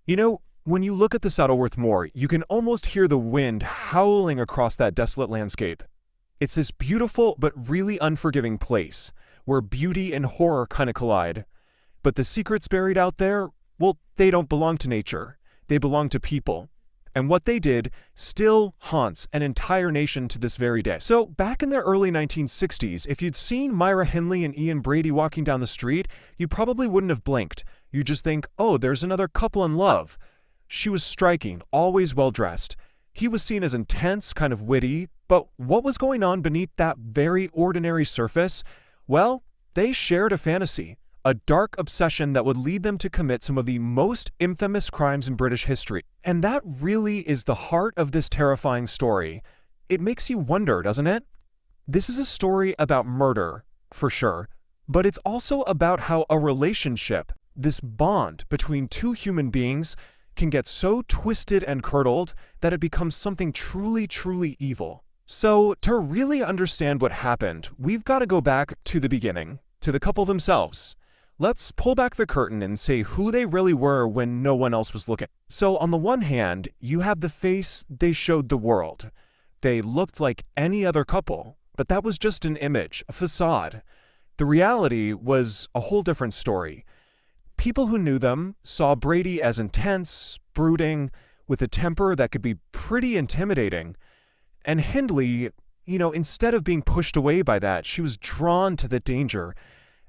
When you look at the Saddleworth Moor, you can almost hear the wind howling across that desolate landscape. It's this beautiful but really unforgiving place, where beauty and horror kind of collide. But the secrets buried out there, well, they don't belong to nature. They belong to people. And what they did still haunts an entire nation to this very day. So, back in the early 1960s, if you'd seen Myra Hindley and Ian Brady walking down the street, you probably wouldn't have blinked. You'd just think, oh, there's another couple in love. She was striking, always well-dressed. He was seen as intense, kind of witty, but what was going on beneath that very ordinary surface? Well, they shared a fantasy, a dark obsession that would lead them to commit some of the most infamous crimes in British history. And that really is the heart of this terrifying story. It makes you wonder, doesn't it? This is a story about murder, for sure, but it's also about how a relationship, this bond between two human beings, can get so twisted and curdled that it becomes something truly, truly evil. So, to really understand what happened, we've got to go back to the beginning, to the couple themselves. Let's pull back the curtain and say who they really were when no one else was looking. So, on the one hand, you have the face they showed the world. They looked like any other couple, but that was just an image, a facade. The reality was a whole different story. People who knew them saw Brady as intense, brooding, with a temper that could be pretty intimidating. And Hindley, instead of being pushed away by that, she was drawn to the danger.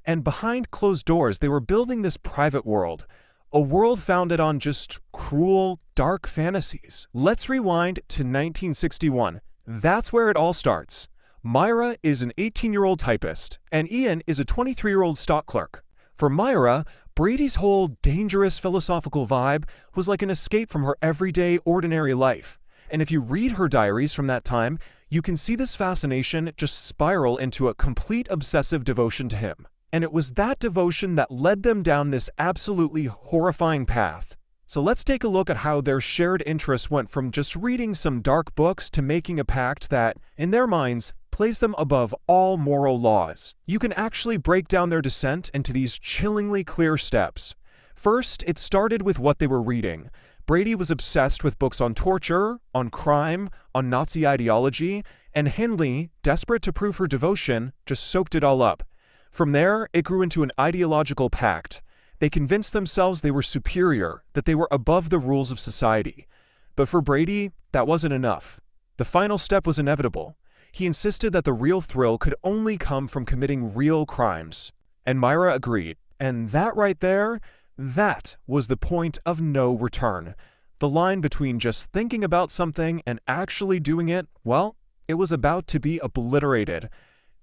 And behind closed doors, they were building this private world, a world founded on just cruel, dark fantasies. Let's rewind to 1961. That's where it all starts. Myra is an 18-year-old typist, and Ian is a 23-year-old stock clerk. For Myra, Brady's whole dangerous philosophical vibe was like an escape from her everyday, ordinary life. And if you read her diaries from that time, you can see this fascination just spiral into a complete obsessive devotion to him. And it was that devotion that led them down this absolutely horrifying path. So let's take a look at how their shared interests went from just reading some dark books to making a pact that, in their minds, place them above all moral laws. You can actually break down their descent into these chillingly clear steps. First, it started with what they were reading. Brady was obsessed with books on torture, on crime, on Nazi ideology, and Hindley, desperate to prove her devotion, just soaked it all up. From there, it grew into an ideological pact. They convinced themselves they were superior, that they were above the rules of society. But for Brady, that wasn't enough. The final step was inevitable. He insisted that the real thrill could only come from committing real crimes. And Myra agreed. And that right there, that was the point of no return. The line between just thinking about something and actually doing it, well, it was about to be obliterated.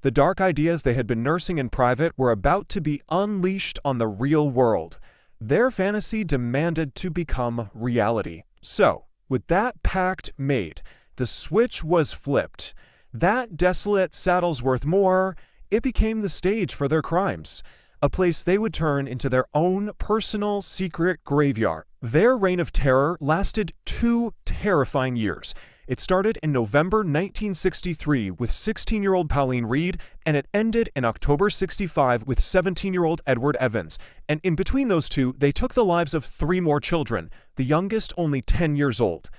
The dark ideas they had been nursing in private were about to be unleashed on the real world. Their fantasy demanded to become reality. So, with that pact made, the switch was flipped. That desolate Saddleworth Moor, it became the stage for their crimes, a place they would turn into their own personal secret graveyard. Their reign of terror lasted 2 terrifying years. It started in November 1963 with 16-year-old Pauline Reed, and it ended in October 65 with 17-year-old Edward Evans. And in between those two, they took the lives of 3 more children, the youngest only 10 years old.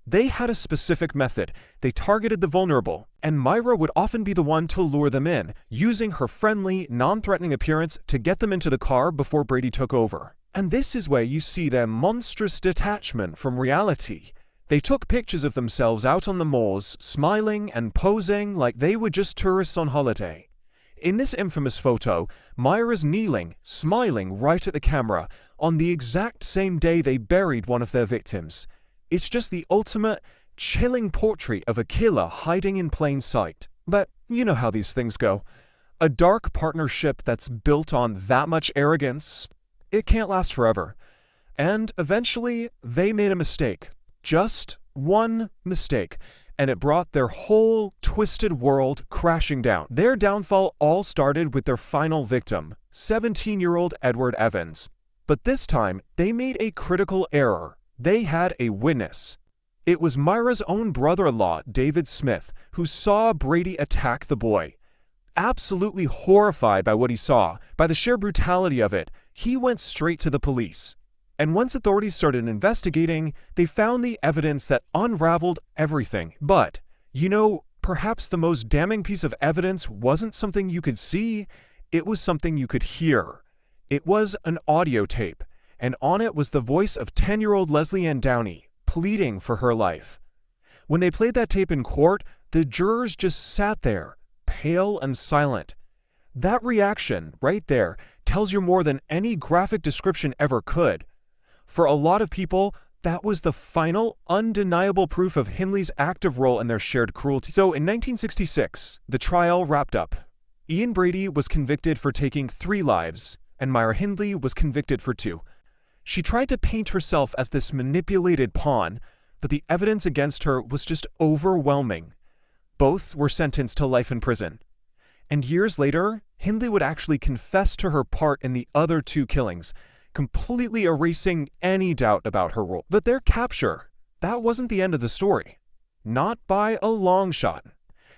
They had a specific method. They targeted the vulnerable, and Myra would often be the one to lure them in, using her friendly, non-threatening appearance to get them into the car before Brady took over. And this is where you see their monstrous detachment from reality. They took pictures of themselves out on the moors, smiling and posing like they were just tourists on holiday. In this infamous photo, Myra's kneeling, smiling right at the camera, on the exact same day they buried one of their victims. It's just the ultimate, chilling portrait of a killer hiding in plain sight. But you know how these things go. A dark partnership that's built on that much arrogance, it can't last forever. And eventually, they made a mistake. Just one mistake. And it brought their whole twisted world crashing down. Their downfall all started with their final victim, 17-year-old Edward Evans. But this time, they made a critical error. They had a witness. It was Myra's own brother-in-law, David Smith, who saw Brady attack the boy. Absolutely horrified by what he saw, by the sheer brutality of it, he went straight to the police. And once authorities started investigating, they found the evidence that unraveled everything. But, perhaps the most damning piece of evidence wasn't something you could see, it was something you could hear. It was an audio tape, and on it was the voice of 10-year-old Leslie Ann Downey, pleading for her life. When they played that tape in court, the jurors just sat there, pale and silent. That reaction, right there, tells you more than any graphic description ever could. For a lot of people, that was the final, undeniable proof of Hindley's active role in their shared cruelty. So in 1966, the trial wrapped up. Ian Brady was convicted for taking 3 lives, and Myra Hindley was convicted for 2. She tried to paint herself as this manipulated pawn, but the evidence against her was just overwhelming. Both were sentenced to life in prison. And years later, Hindley would actually confess to her part in the other 2 killings, completely erasing any doubt about her role. But their capture, that wasn't the end of the story. Not by a long shot.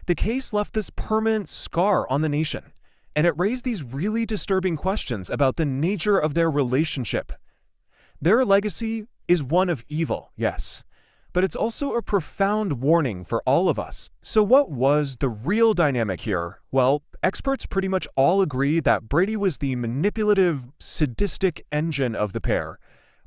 The case left this permanent scar on the nation, and it raised these really disturbing questions about the nature of their relationship. Their legacy is one of evil, yes, but it's also a profound warning for all of us. So what was the real dynamic here? Well, experts pretty much all agree that Brady was the manipulative, sadistic engine of the pair.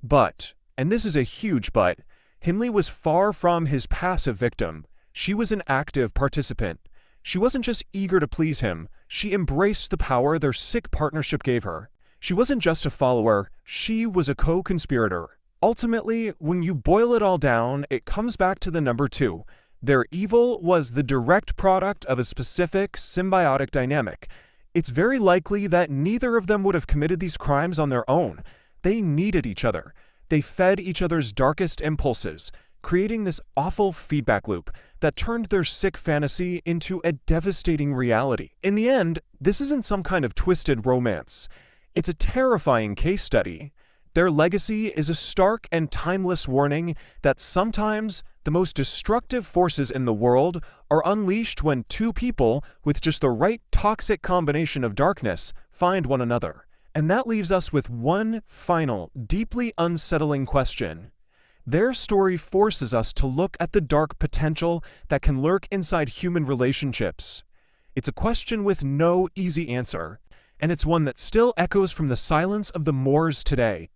But, and this is a huge but, Hindley was far from his passive victim. She was an active participant. She wasn't just eager to please him, she embraced the power their sick partnership gave her. She wasn't just a follower, she was a co-conspirator. Ultimately, when you boil it all down, it comes back to the number 2. Their evil was the direct product of a specific symbiotic dynamic. It's very likely that neither of them would have committed these crimes on their own. They needed each other. They fed each other's darkest impulses, creating this awful feedback loop that turned their sick fantasy into a devastating reality. In the end, this isn't some kind of twisted romance. It's a terrifying case study. Their legacy is a stark and timeless warning that sometimes the most destructive forces in the world are unleashed when 2 people with just the right toxic combination of darkness find one another. And that leaves us with one final, deeply unsettling question. Their story forces us to look at the dark potential that can lurk inside human relationships. It's a question with no easy answer, and it's one that still echoes from the silence of the moors today.